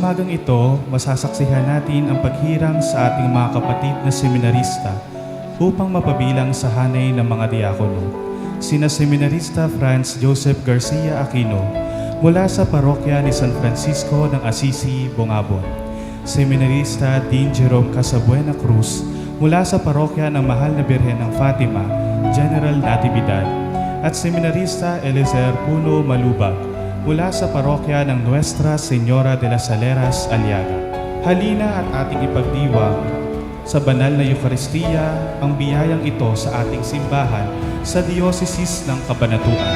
umagang ito, masasaksihan natin ang paghirang sa ating mga kapatid na seminarista upang mapabilang sa hanay ng mga diakono. Sina Seminarista Franz Joseph Garcia Aquino mula sa parokya ni San Francisco ng Assisi, Bongabon. Seminarista Dean Jerome Casabuena Cruz mula sa parokya ng Mahal na Birhen ng Fatima, General Natividad. At Seminarista Eliezer Puno Malubag mula sa parokya ng Nuestra Señora de las Saleras, Aliaga. Halina at ating ipagdiwang sa banal na Eucharistia ang biyayang ito sa ating simbahan sa Dioceses ng Cabanatuan.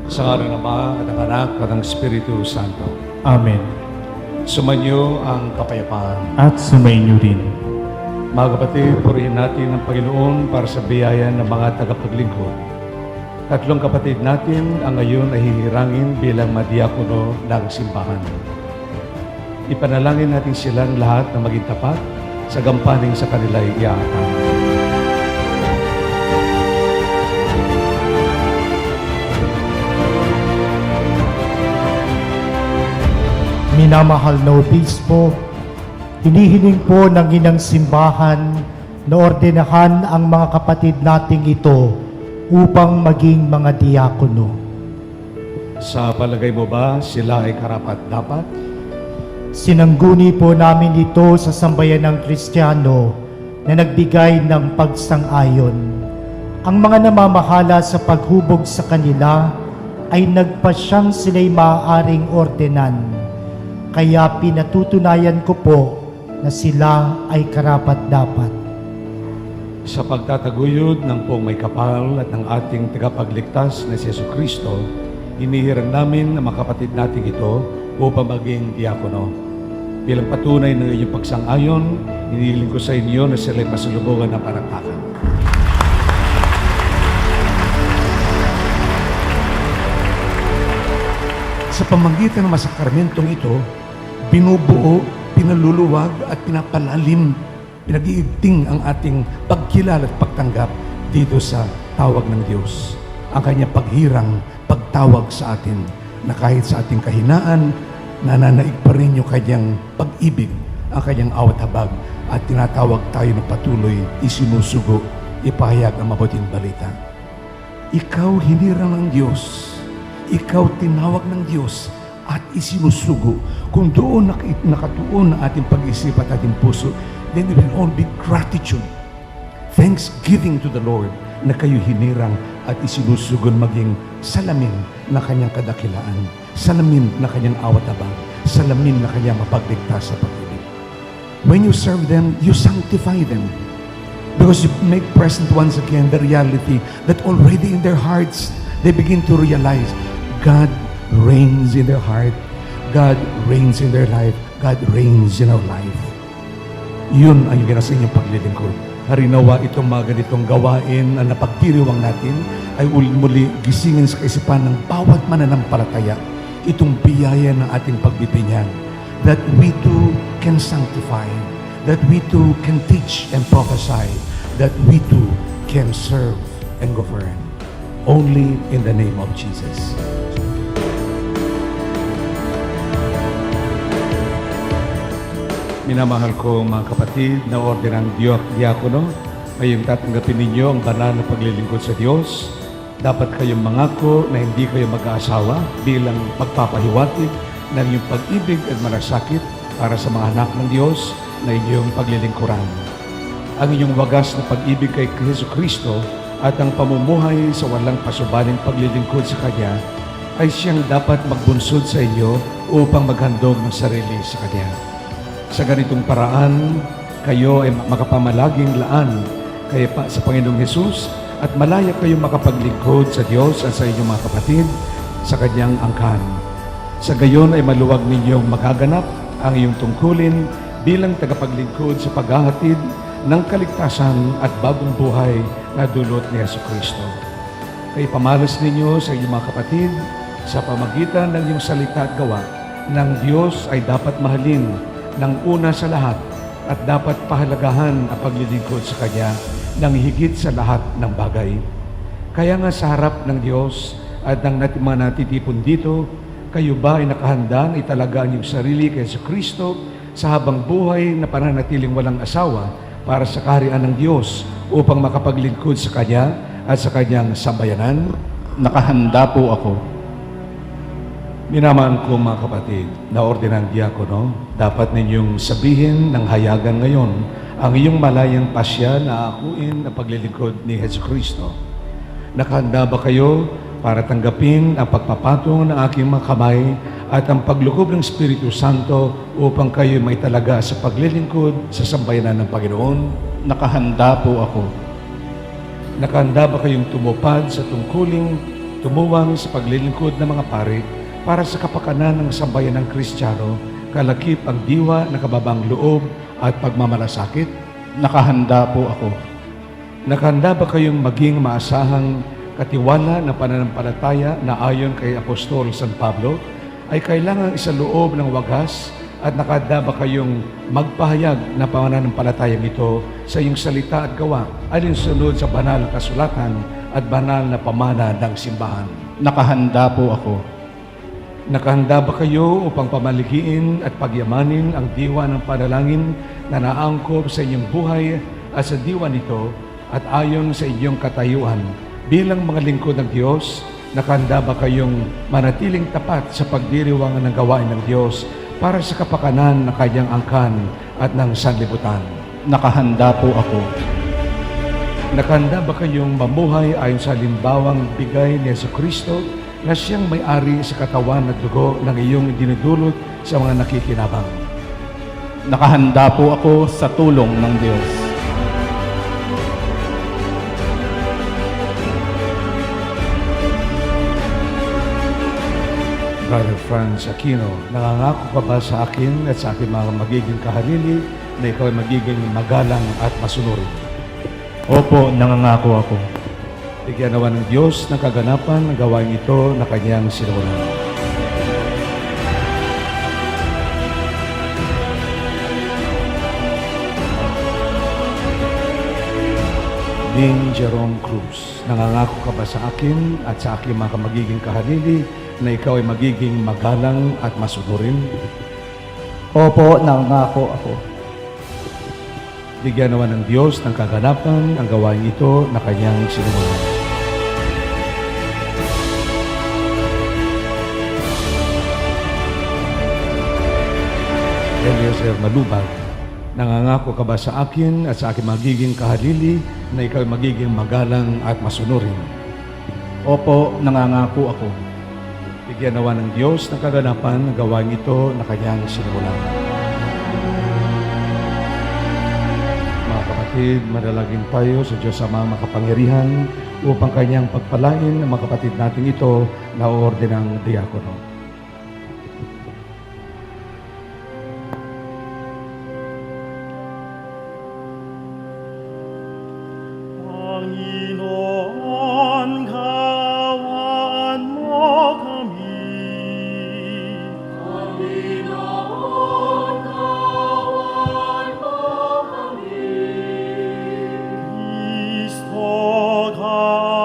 Sa ngalan ng Ama at ng Anak at ng Espiritu Santo. Amen. Sumanyo ang kapayapaan. At sumainyo rin. Mga kapatid, purihin natin ang Panginoon para sa biyaya ng mga tagapaglingkod. Tatlong kapatid natin ang ngayon ay hihirangin bilang madiakono ng simbahan. Ipanalangin natin silang lahat na maging tapat sa gampaning sa kanila iaatang. Minamahal na obispo, hinihiling po ng inang simbahan na ordenahan ang mga kapatid nating ito upang maging mga diakono. Sa palagay mo ba sila ay karapat-dapat? Sinangguni po namin ito sa sambayan ng Kristiyano na nagbigay ng pagsang-ayon. Ang mga namamahala sa paghubog sa kanila ay nagpasyang sila'y maaaring ordenan. Kaya pinatutunayan ko po na sila ay karapat-dapat. Sa pagtataguyod ng pong may kapal at ng ating tagapagligtas na si Jesucristo, hinihirang namin ang mga kapatid natin ito upang maging diakono. Bilang patunay ng inyong pagsang-ayon, hinihiling ko sa inyo na sila'y pasalubungan ng panagpakan. Sa pamamagitan ng masakramentong ito, binubuo, pinaluluwag at pinapalalim, pinag-iigting ang ating pagkilala at pagtanggap dito sa tawag ng Diyos. Ang kanyang paghirang, pagtawag sa atin na kahit sa ating kahinaan, nananaig pa rin yung kanyang pag-ibig, ang kanyang awat habag at tinatawag tayo na patuloy, isinusugo, ipahayag ang mabuting balita. Ikaw hinirang ng Diyos. Ikaw tinawag ng Diyos at isinusugo. Kung doon nakatuon ang ating pag-isip at ating puso, then it will all be gratitude. Thanksgiving to the Lord na kayo hinirang at isinusugon maging salamin na kanyang kadakilaan, salamin na kanyang awat-abang, salamin na kanyang mapagligtas sa pag-ibig. When you serve them, you sanctify them. Because you make present once again the reality that already in their hearts, they begin to realize God reigns in their heart. God reigns in their life. God reigns in our life. Yun ang yung ginasa inyong paglilingkod. Harinawa itong mga ganitong gawain na napagdiriwang natin ay muli gisingin sa kaisipan ng bawat mananampalataya itong biyaya ng ating pagbibinyag that we too can sanctify, that we too can teach and prophesy, that we too can serve and govern. Only in the name of Jesus. Minamahal ko mga kapatid na ordenang diakono, ngayong tatanggapin ninyo ang banal na paglilingkod sa Diyos. Dapat kayong mangako na hindi kayo mag-aasawa bilang magpapahiwatig ng iyong pag-ibig at malasakit para sa mga anak ng Diyos na inyong paglilingkuran. Ang inyong wagas na pag-ibig kay Jesucristo at ang pamumuhay sa walang pasubaling paglilingkod sa Kanya ay siyang dapat magbunsod sa inyo upang maghandog ng sarili sa Kanya. Sa ganitong paraan, kayo ay makapamalaging laan sa Panginoong Hesus at malaya kayong makapaglingkod sa Diyos at sa inyong mga kapatid sa Kanyang angkan. Sa gayon ay maluwag ninyong magaganap ang iyong tungkulin bilang tagapaglingkod sa paghahatid ng kaligtasan at bagong buhay na dulot ni Jesucristo. Kay pamalas ninyo sa inyong mga kapatid sa pamagitan ng iyong salita at gawa ng Diyos ay dapat mahalin ng una sa lahat at dapat pahalagahan ang paglilingkod sa Kanya ng higit sa lahat ng bagay. Kaya nga sa harap ng Diyos at ng mga natitipon dito, kayo ba ay nakahanda na italaga ang iyong sarili kay Jesucristo sa habang buhay na pananatiling walang asawa para sa kaharian ng Diyos upang makapaglingkod sa Kanya at sa Kanyang sambayanan? Nakahanda po ako. Minamahal ko mga kapatid na ordenang diakono, dapat ninyong sabihin ng hayagan ngayon ang iyong malayang pasya na akuin ang paglilingkod ni Jesucristo. Nakahanda ba kayo para tanggapin ang pagpapatong ng aking mga kamay at ang paglukob ng Espiritu Santo upang kayo may talaga sa paglilingkod sa sambayanan ng Panginoon? Nakahanda po ako. Nakahanda ba kayong tumupad sa tungkuling tumuwang sa paglilingkod ng mga pari para sa kapakanan ng sambayanang Kristiyano, kalakip ang diwa na kababang loob at pagmamalasakit? Nakahanda po ako. Nakahanda ba kayong maging maasahang katiwala na pananampalataya na ayon kay Apostol San Pablo ay kailangang isaloob ng wagas at nakahanda ba kayong magpahayag na pananampalatayang ito sa iyong salita at gawa alinsunod sa banal na kasulatan at banal na pamana ng simbahan? Nakahanda po ako. Nakahanda ba kayo upang pamaligiin at pagyamanin ang diwa ng panalangin na naangkop sa inyong buhay at sa diwa nito at ayon sa inyong katayuan bilang mga lingkod ng Diyos? Nakahanda ba kayong manatiling tapat sa pagdiriwangan ng gawain ng Diyos para sa kapakanan ng Kanyang angkan at ng sanlibutan? Nakahanda po ako. Nakahanda ba kayong mamuhay ayon sa halimbawang bigay ni Jesucristo na siyang may-ari sa katawan at dugo ng iyong dinudulot sa mga nakikinabang? Nakahanda po ako sa tulong ng Diyos. Brother Franz Aquino, nangangako ka ba sa akin at sa aking mga magiging kahalili na ikaw ay magiging magalang at masunurin? Opo, nangangako ako. Bigyan nawa ng Diyos ng kaganapan ng gawain ito na Kanyang sinulan. Ding Jerome Cruz, nangangako ka ba sa akin at sa aking mga magiging kahalili na ikaw ay magiging magalang at masunurin? Opo, nangangako ako. Bigyan naman ng Diyos ng kaganapan ang gawain ito na Kanyang sinulan. Eliezer Malubag, nangangako ka ba sa akin at sa aking magiging kahalili na ikaw ay magiging magalang at masunurin? Opo, nangangako ako. Bigyan nawa ng Diyos ng kaganapan ang gawain ito na Kanyang sinulan. Mga kapatid, manalangin tayo sa Diyos Ama makapangyarihan upang Kanyang pagpalain ang mga kapatid natin ito na ordenang diakono. Panginoon, gawaan mo kami. Panginoon, gawaan mo kami. Kristo, gawaan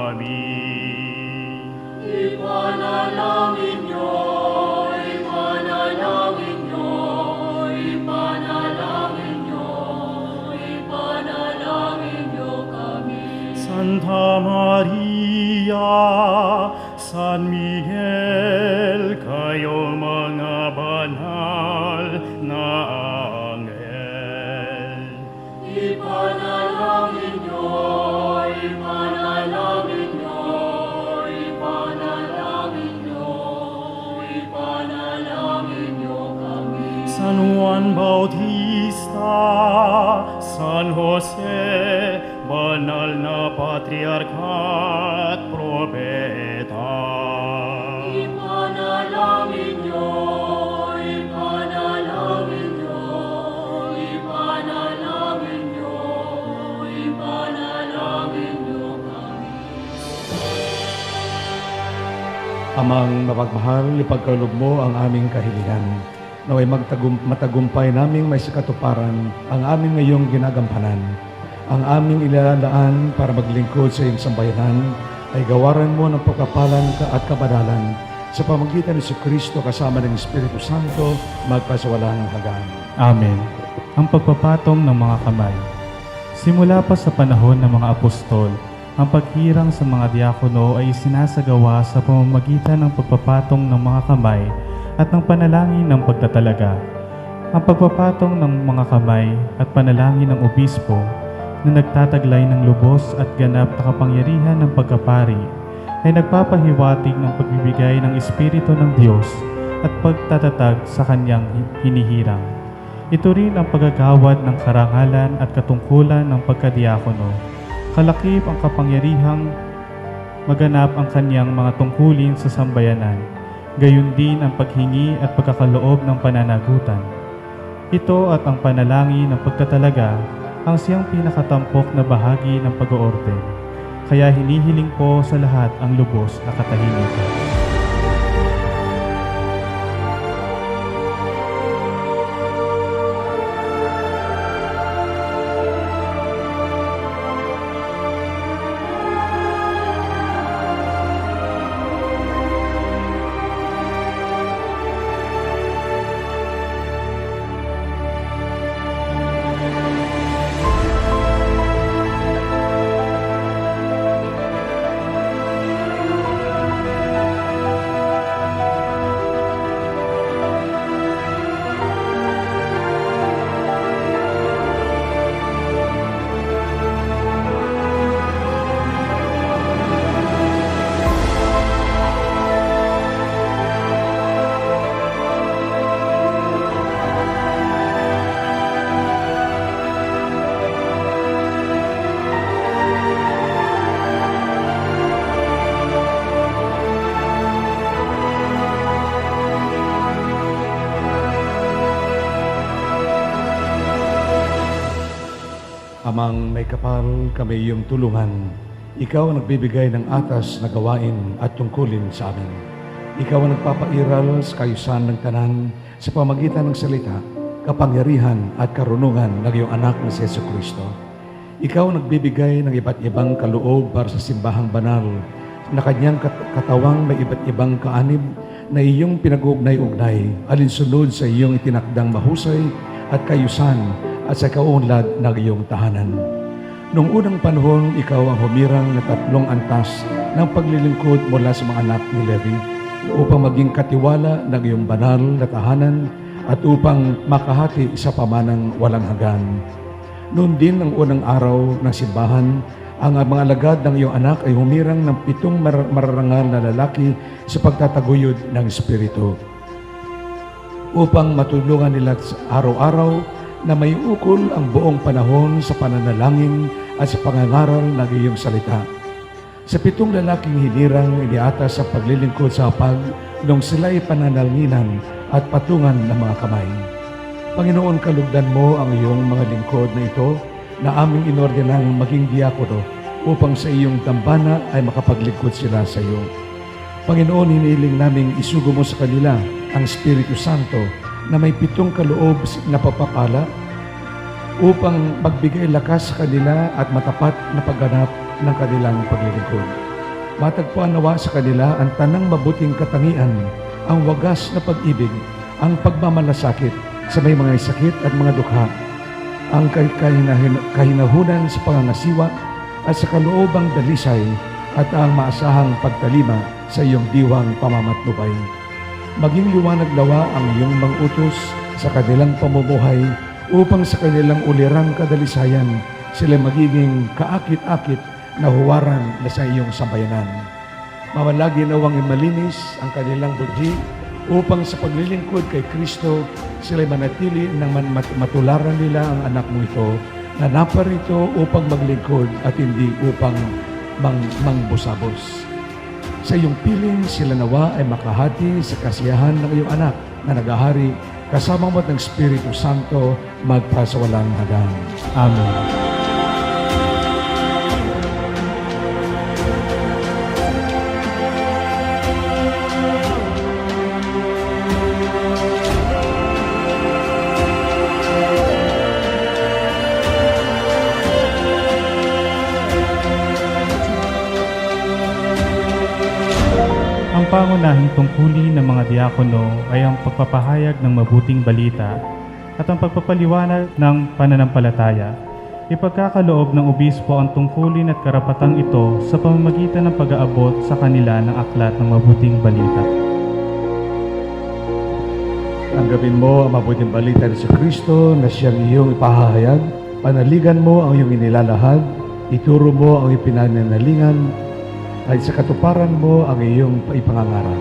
kami. Ipanalangin niyo, ipanalangin niyo, ipanalangin niyo, ipanalangin niyo kami. Santa Maria, San Miguel, kayo mga banal na anghel. Ipanalangin niyo, ipanalangin niyo, ipanalangin niyo, ipanalangin niyo kami. San Juan Bautista, San Jose, banal na patriarka at propeta. Ipanalangin niyo, ipanalangin niyo, ipanalangin niyo, ipanalangin niyo kami. Amang mapagmahal, ipagkaloob mo ang aming kahilingan. Naway matagumpay naming may sakatuparan ang aming ngayong ginagampanan. Ang aming ilalaan para maglingkod sa iyong sambayanan ay gawaran mo ng pagkapalan at kabanalan sa pamagitan ni Kristo kasama ng Espiritu Santo magpasawalang hanggan. Amen. Ang pagpapatong ng mga kamay. Simula pa sa panahon ng mga apostol, ang paghirang sa mga diakono ay sinasagawa sa pamamagitan ng pagpapatong ng mga kamay at ng panalangin ng pagtatalaga. Ang pagpapatong ng mga kamay at panalangin ng obispo na nagtataglay ng lubos at ganap na kapangyarihan ng pagkapari ay nagpapahiwatig ng pagbibigay ng Espiritu ng Diyos at pagtatatag sa kanyang hinihirang. Ito rin ang paggagawad ng karangalan at katungkulan ng pagkadiakono. Kalakip ang kapangyarihang maganap ang kanyang mga tungkulin sa sambayanan, gayon din ang paghingi at pagkakaloob ng pananagutan. Ito at ang panalangin ng pagtatalaga ang siyang pinakatampok na bahagi ng pag-oorden. Kaya hinihiling ko sa lahat ang lubos na katahimikan. Amang may kapal, kami iyong tulungan. Ikaw ang nagbibigay ng atas na gawain at tungkulin sa amin. Ikaw ang nagpapairal sa kayusan ng tanan sa pamagitan ng salita, kapangyarihan at karunungan ng iyong anak na si Jesucristo. Ikaw ang nagbibigay ng iba't ibang kaloob para sa simbahang banal na kanyang katawang may iba't ibang kaanib na iyong pinag-ugnay-ugnay alinsunod sa iyong itinakdang mahusay at kayusan at sa kaunlad ng iyong tahanan. Noong unang panahon, ikaw ang humirang na 3 antas ng paglilingkod mula sa mga anak ni Levi upang maging katiwala ng iyong banal na tahanan at upang makahati sa pamanang walang hanggan. Noon din ang unang araw ng simbahan, ang mga alagad ng iyong anak ay humirang ng 7 mararangal na lalaki sa pagtataguyod ng Espiritu upang matulungan nila araw-araw na may ukol ang buong panahon sa pananalangin at sa pangangaral ng iyong salita. Sa 7 lalaking hinirang iniatas sa paglilingkod sa hapag nung sila'y pananalnginan at patungan ng mga kamay. Panginoon, kalugdan mo ang iyong mga lingkod na ito na aming inordenang maging diakono upang sa iyong dambana ay makapaglingkod sila sa iyo. Panginoon, hinihiling naming isugo mo sa kanila ang Espiritu Santo na may 7 kaloob na pagpapala upang magbigay lakas sa kanila at matapat na pagganap ng kanilang paglilingkod. Matagpuan nawa sa kanila ang tanang mabuting katangian, ang wagas na pag-ibig, ang pagmamalasakit sa may mga sakit at mga dukha, ang kahinahunan sa pangangasiwa at sa kaloobang dalisay at ang maasahang pagtalima sa iyong diwang pamamatnubay. Maging liwanag lawa ang iyong mga utos sa kanilang pamumuhay upang sa kanilang ulirang kadalisayan sila magiging kaakit-akit na huwaran na sa iyong sambayanan. Mawalagi nawang malinis ang kanilang budhi upang sa paglilingkod kay Kristo sila manatili nang matularan nila ang anak mo ito na naparito upang maglingkod at hindi upang mangbusabos. Sa iyong piling sila nawa ay makahati sa kasiyahan ng iyong anak na nagahari kasama mo ng Espiritu Santo magpasawalang hanggan. Amen. Ang pangunahing tungkulin ng mga diakono ay ang pagpapahayag ng mabuting balita at ang pagpapaliwanag ng pananampalataya. Ipagkakaloob ng obispo ang tungkulin at karapatang ito sa pamamagitan ng pag-aabot sa kanila ng aklat ng mabuting balita. Tanggapin mo ang mabuting balita ni Kristo na siyang iyong ipahahayag. Panaligan mo ang iyong inilalahad. Ituro mo ang iyong pinananalingan at sa katuparan mo ang iyong ipangangaral.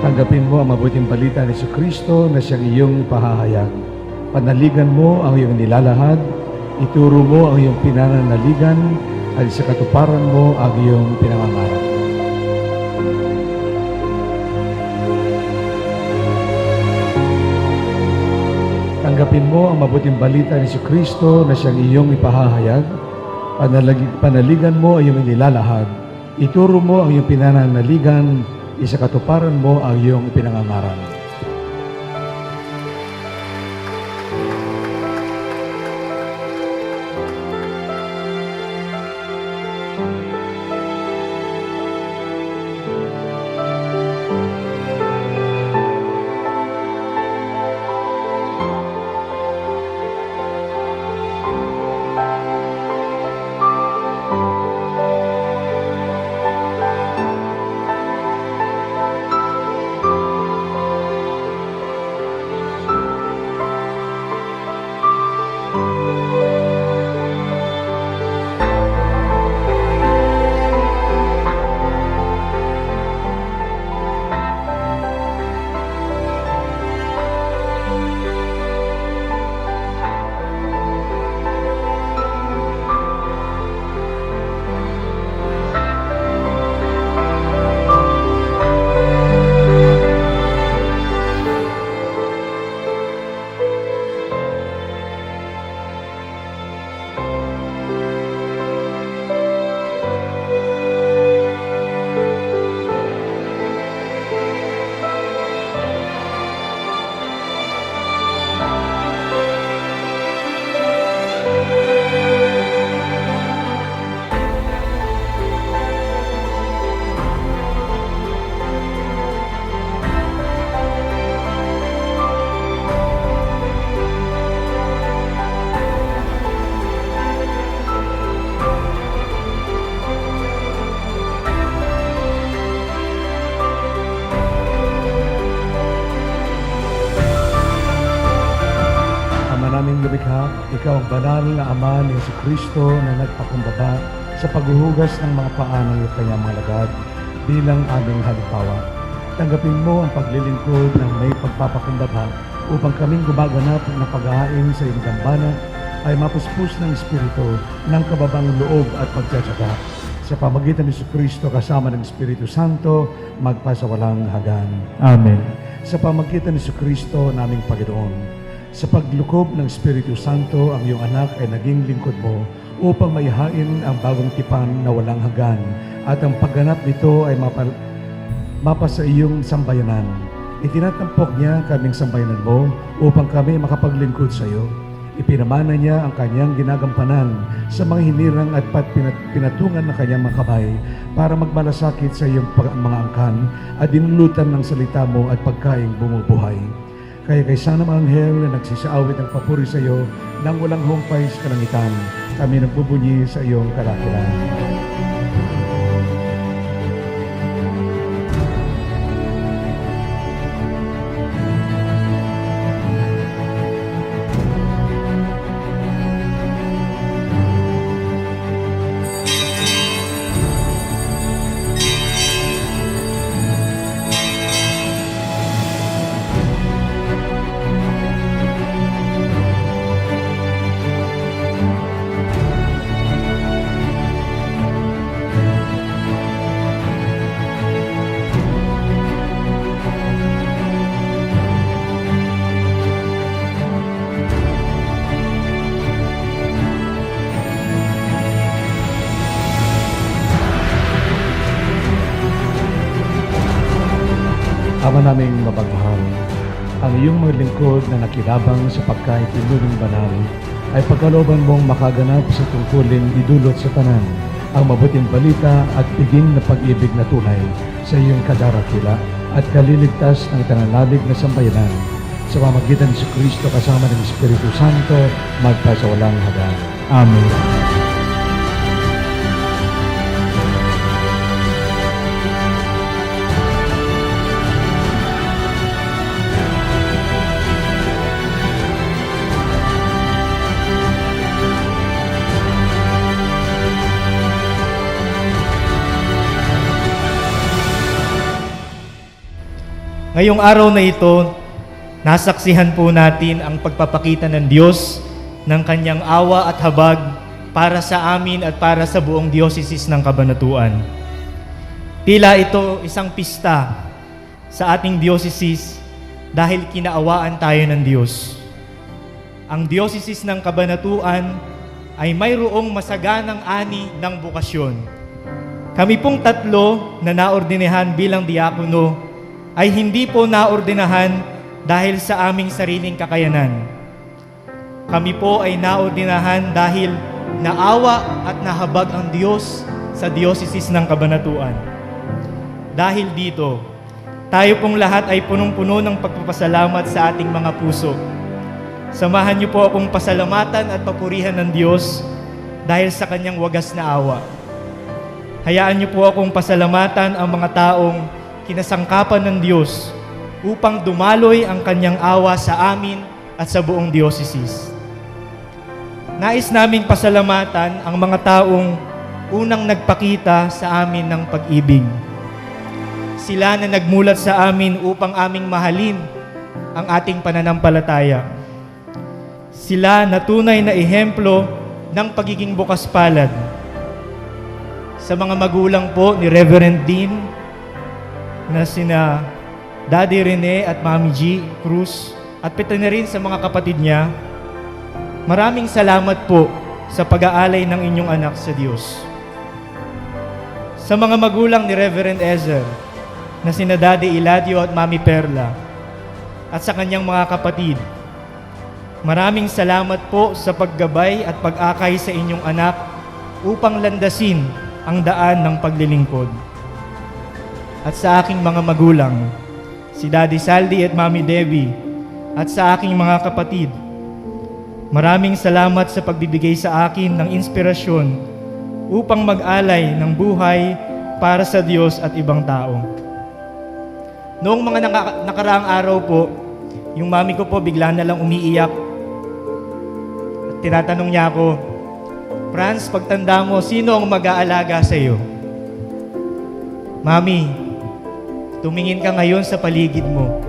Tanggapin mo ang mabuting balita ni Kristo na siyang iyong ipahahayag. Panaligan mo ang iyong nilalahad, ituro mo ang iyong pinananaligan, at sa katuparan mo ang iyong pinangangaral. Tanggapin mo ang mabuting balita ni Kristo na siyang iyong ipahahayag. Panaligan mo ang iyong nilalahad, ituro mo ang iyong pinananaligan, isa katuparan mo ang iyong pinangangaral. Naming lumikha, ikaw ang banal na Ama ni Kristo na nagpakumbaba sa paghuhugas ng mga paa ng kanyang mga lagad bilang aming halimbawa. Tanggapin mo ang paglilingkod ng may pagpapakumbaba upang kaming gumaganap ng pag-ahain sa iyong dambana ay mapuspos ng Espiritu ng kababang loob at pagtsatsaga. Sa pamagitan ni Kristo kasama ng Espiritu Santo, magpasawalang hanggan. Amen. Sa pamagitan ni Kristo naming Panginoon, sa paglukob ng Espiritu Santo, ang iyong anak ay naging lingkod mo upang maihain ang bagong tipan na walang hanggan at ang pagganap nito ay mapa sa iyong sambayanan. Itinatampok niya kaming sambayanan mo upang kami makapaglingkod sa iyo. Ipinamana niya ang kanyang ginagampanan sa mga hinirang at pinatungan ng kanyang mga kamay para magmalasakit sa iyong mga angkan at dinulutan ng salita mo at pagkaing bumubuhay. Kaya kaysa ng anghel na nagsisaawit ng papuri sa iyo nang walang humpay sa kalangitan, kami nagbubunyi sa iyong kadakilan. Ama naming mapagmahal, ang iyong mga lingkod na nakilabang sa pagkain tinunong banal ay pagkalooban mong makaganap sa tungkulin idulot sa tanan ang mabuting balita at piging na pag-ibig na tunay sa iyong kadarakila at kaliligtas ng tananalig na sambayanan sa pamamagitan ni Kristo kasama ng Espiritu Santo magpasawalang hanggan. Amen. Ngayong araw na ito, nasaksihan po natin ang pagpapakita ng Diyos ng kanyang awa at habag para sa amin at para sa buong diocese ng Cabanatuan. Tila ito isang pista sa ating diocese dahil kinaawaan tayo ng Diyos. Ang diocese ng Cabanatuan ay mayroong masaganang ani ng bukasyon. Kami pong tatlo na naordinahan bilang diakono ay hindi po naordinahan dahil sa aming sariling kakayanan. Kami po ay naordinahan dahil naawa at nahabag ang Diyos sa diocese ng Cabanatuan. Dahil dito, tayo pong lahat ay punong-puno ng pagpapasalamat sa ating mga puso. Samahan niyo po akong pasalamatan at papurihan ng Diyos dahil sa kanyang wagas na awa. Hayaan niyo po akong pasalamatan ang mga taong kinasangkapan ng Diyos upang dumaloy ang kanyang awa sa amin at sa buong diocese. Nais naming pasalamatan ang mga taong unang nagpakita sa amin ng pag-ibig. Sila na nagmulat sa amin upang aming mahalin ang ating pananampalataya. Sila na tunay na ehemplo ng pagiging bukas palad. Sa mga magulang po ni Reverend Dean na sina Daddy Rene at Mami G. Cruz at pati na rin sa mga kapatid niya, maraming salamat po sa pag-aalay ng inyong anak sa Diyos. Sa mga magulang ni Reverend Ezer na sina Daddy Eladio at Mami Perla at sa kanyang mga kapatid, maraming salamat po sa paggabay at pag-akay sa inyong anak upang landasin ang daan ng paglilingkod. At sa aking mga magulang, si Daddy Saldi at Mami Debbie, at sa aking mga kapatid, maraming salamat sa pagbibigay sa akin ng inspirasyon upang mag-alay ng buhay para sa Diyos at ibang tao. Noong mga nakaraang araw po, yung mami ko po bigla na lang umiiyak. At tinatanong niya ako, Franz, pagtanda mo, sino ang mag-aalaga sa iyo? Mami, tumingin ka ngayon sa paligid mo.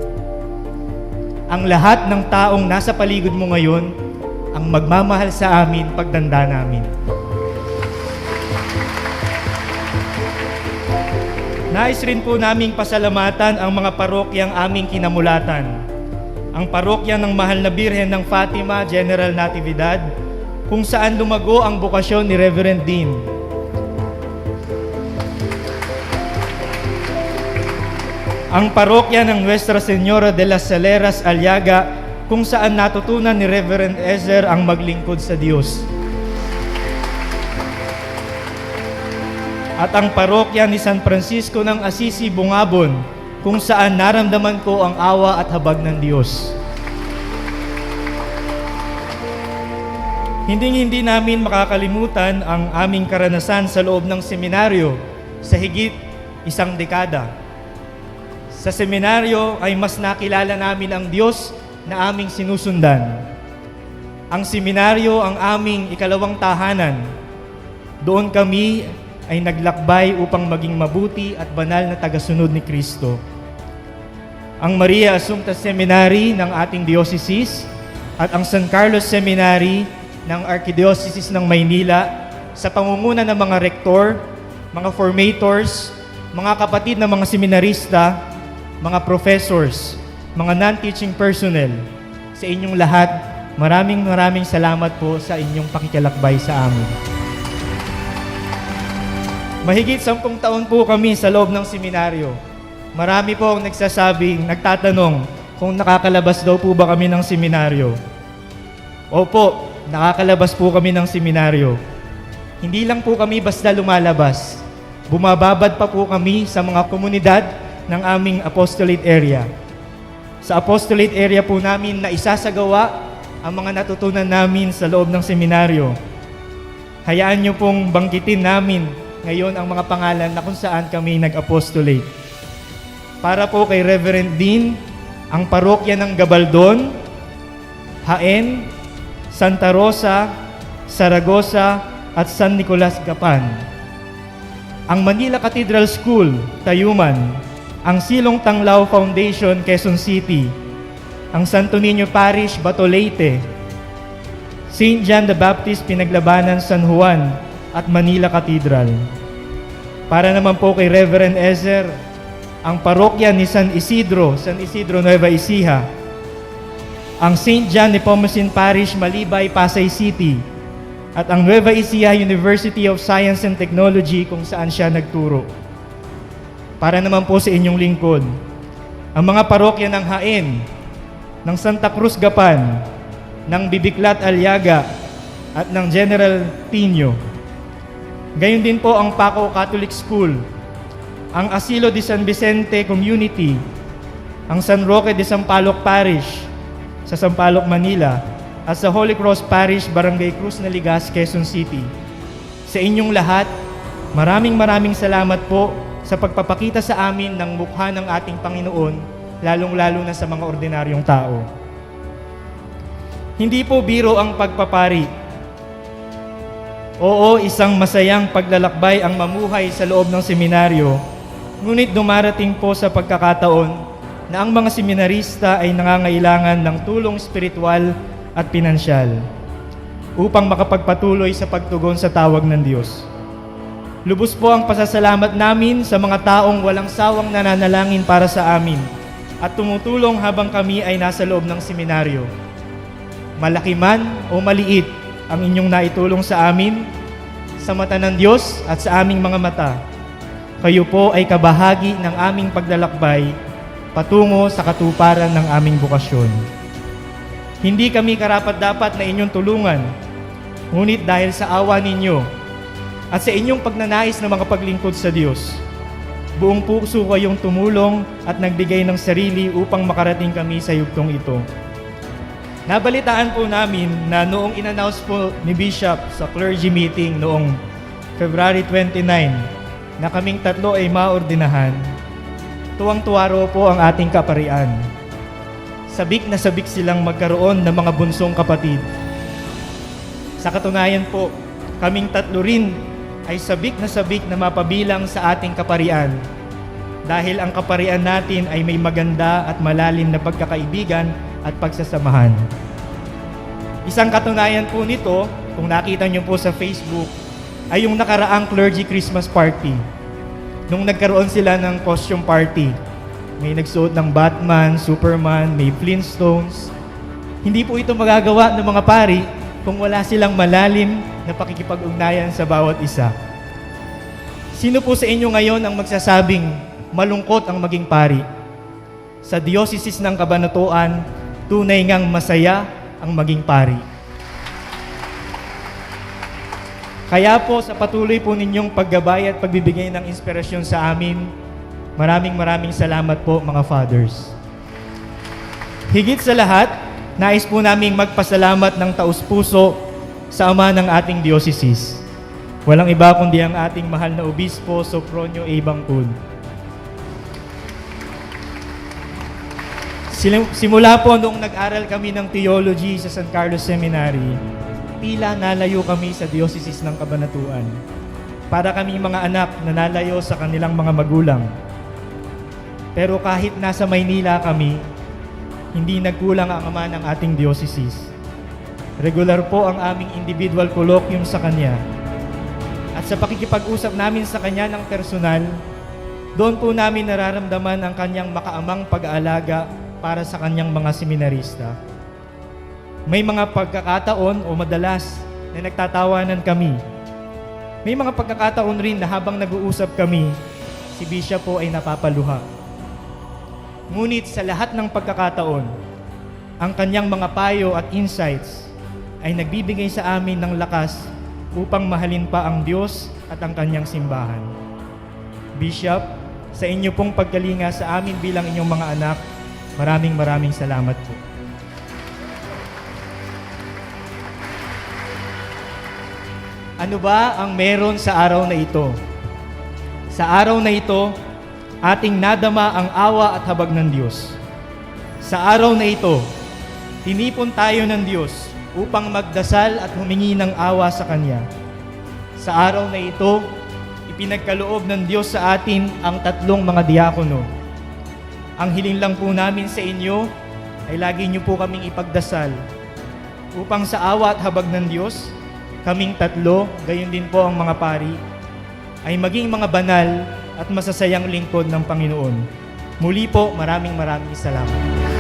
Ang lahat ng taong nasa paligid mo ngayon ang magmamahal sa amin pagtanda namin. Nais rin po naming pasalamatan ang mga parokyang aming kinamulatan. Ang parokya ng Mahal na Birhen ng Fatima, General Natividad, kung saan lumago ang bokasyon ni Reverend Dean. ang parokya ng Nuestra Señora de las Saleras, Aliaga, kung saan natutunan ni Reverend Ezer ang maglingkod sa Diyos. At ang parokya ni San Francisco ng Assisi, Bungabon, kung saan naramdaman ko ang awa at habag ng Diyos. Hindi namin makakalimutan ang aming karanasan sa loob ng seminaryo sa higit 1 dekada. Sa seminaryo ay mas nakilala namin ang Diyos na aming sinusundan. Ang seminaryo ang aming ikalawang tahanan. Doon kami ay naglakbay upang maging mabuti at banal na tagasunod ni Kristo. Ang Maria Assumpta Seminary ng ating diocese at ang San Carlos Seminary ng Archdiocese ng Maynila sa pangunguna ng mga rektor, mga formators, mga kapatid na mga seminarista, mga professors, mga non-teaching personnel, sa inyong lahat, maraming salamat po sa inyong pakikilalakbay sa amin. Mahigit 10 taon po kami sa loob ng seminaryo. Marami po ang nagtatanong kung nakakalabas daw po ba kami ng seminaryo. Opo, nakakalabas po kami ng seminaryo. Hindi lang po kami basta lumalabas. Bumababad pa po kami sa mga komunidad ng aming apostolate area. Sa apostolate area po namin na isasagawa ang mga natutunan namin sa loob ng seminaryo. Hayaan niyo pong banggitin namin ngayon ang mga pangalan na kung saan kami nag-apostolate. Para po kay Reverend Dean, ang parokya ng Gabaldon, Jaen, Santa Rosa, Saragossa at San Nicolas Gapan. Ang Manila Cathedral School, Tayuman, ang Silong Tanglao Foundation, Quezon City, ang Santo Niño Parish, Bato Leyte, St. John the Baptist Pinaglabanan, San Juan, at Manila Cathedral. Para naman po kay Reverend Ezer, ang parokya ni San Isidro, Nueva Ecija, ang St. John Nepomucene Parish, Malibay, Pasay City, at ang Nueva Ecija University of Science and Technology kung saan siya nagturo. Para naman po sa inyong lingkod, ang mga parokya ng Jaen, ng Santa Cruz Gapan, ng Bibiklat Aliaga, at ng General Tino. Gayon din po ang Paco Catholic School, ang Asilo de San Vicente Community, ang San Roque de Sampaloc Parish sa Sampaloc, Manila, at sa Holy Cross Parish, Barangay Cruz Naligas, Quezon City. Sa inyong lahat, maraming salamat po sa pagpapakita sa amin ng mukha ng ating Panginoon, lalong-lalo na sa mga ordinaryong tao. Hindi po biro ang pagpapari. Oo, isang masayang paglalakbay ang mamuhay sa loob ng seminaryo, ngunit dumarating po sa pagkakataon na ang mga seminarista ay nangangailangan ng tulong spiritual at pinansyal upang makapagpatuloy sa pagtugon sa tawag ng Diyos. Lubos po ang pasasalamat namin sa mga taong walang sawang nananalangin para sa amin at tumutulong habang kami ay nasa loob ng seminaryo. Malaki man o maliit ang inyong naitulong sa amin, sa mata ng Diyos at sa aming mga mata. Kayo po ay kabahagi ng aming paglalakbay patungo sa katuparan ng aming bukasyon. Hindi kami karapat-dapat na inyong tulungan, ngunit dahil sa awa ninyo at sa inyong pagnanais na mga paglingkod sa Diyos, buong puso kayong tumulong at nagbigay ng sarili upang makarating kami sa yugtong ito. Nabalitaan po namin na noong in-announce po ni Bishop sa clergy meeting noong February 29 na kaming tatlo ay maordinahan, tuwang-tuwa raw po ang ating kaparian. Sabik na sabik silang magkaroon ng mga bunsong kapatid. Sa katunayan po, kaming tatlo rin ay sabik na mapabilang sa ating kaparian dahil ang kaparian natin ay may maganda at malalim na pagkakaibigan at pagsasamahan. Isang katunayan po nito, kung nakita niyo po sa Facebook, ay yung nakaraang clergy Christmas party. Nung nagkaroon sila ng costume party, may nagsuot ng Batman, Superman, may Flintstones. Hindi po ito magagawa ng mga pari kung wala silang malalim na pakikipag-ugnayan sa bawat isa. Sino po sa inyo ngayon ang magsasabing malungkot ang maging pari? sa Diocese ng Cabanatuan, tunay ngang masaya ang maging pari. Kaya po sa patuloy po ninyong paggabay at pagbibigay ng inspirasyon sa amin, maraming salamat po mga fathers. Higit sa lahat, nais po naming magpasalamat ng taus-puso sa ama ng ating diocese. Walang iba kundi ang ating mahal na Obispo Sopronio A. Bangkul. Simula po noong nag-aral kami ng theology sa San Carlos Seminary, tila nalayo kami sa Diocese ng Cabanatuan. Para kami mga anak na nalayo sa kanilang mga magulang. Pero kahit nasa Maynila kami, hindi nagkulang ang ama ng ating diocese. Regular po ang aming individual colloquium sa kanya. At sa pakikipag-usap namin sa kanya ng personal, doon po namin nararamdaman ang kanyang makaamang pag-aalaga para sa kanyang mga seminarista. May mga pagkakataon o madalas na nagtatawanan kami. May mga pagkakataon rin na habang nag-uusap kami, si Bishop po ay napapaluha. Ngunit sa lahat ng pagkakataon, ang kanyang mga payo at insights ay nagbibigay sa amin ng lakas upang mahalin pa ang Diyos at ang kanyang simbahan. Bishop, sa inyo pong pagkalinga sa amin bilang inyong mga anak, maraming salamat po. Ano ba ang meron sa araw na ito? Sa araw na ito, ating nadama ang awa at habag ng Diyos. Sa araw na ito, tinipon tayo ng Diyos upang magdasal at humingi ng awa sa Kanya. Sa araw na ito, ipinagkaloob ng Diyos sa atin ang tatlong mga diakono. Ang hiling lang po namin sa inyo ay lagi niyo po kaming ipagdasal upang sa awa at habag ng Diyos, kaming tatlo, gayon din po ang mga pari, ay maging mga banal at masasayang lingkod ng Panginoon. Muli po, maraming salamat.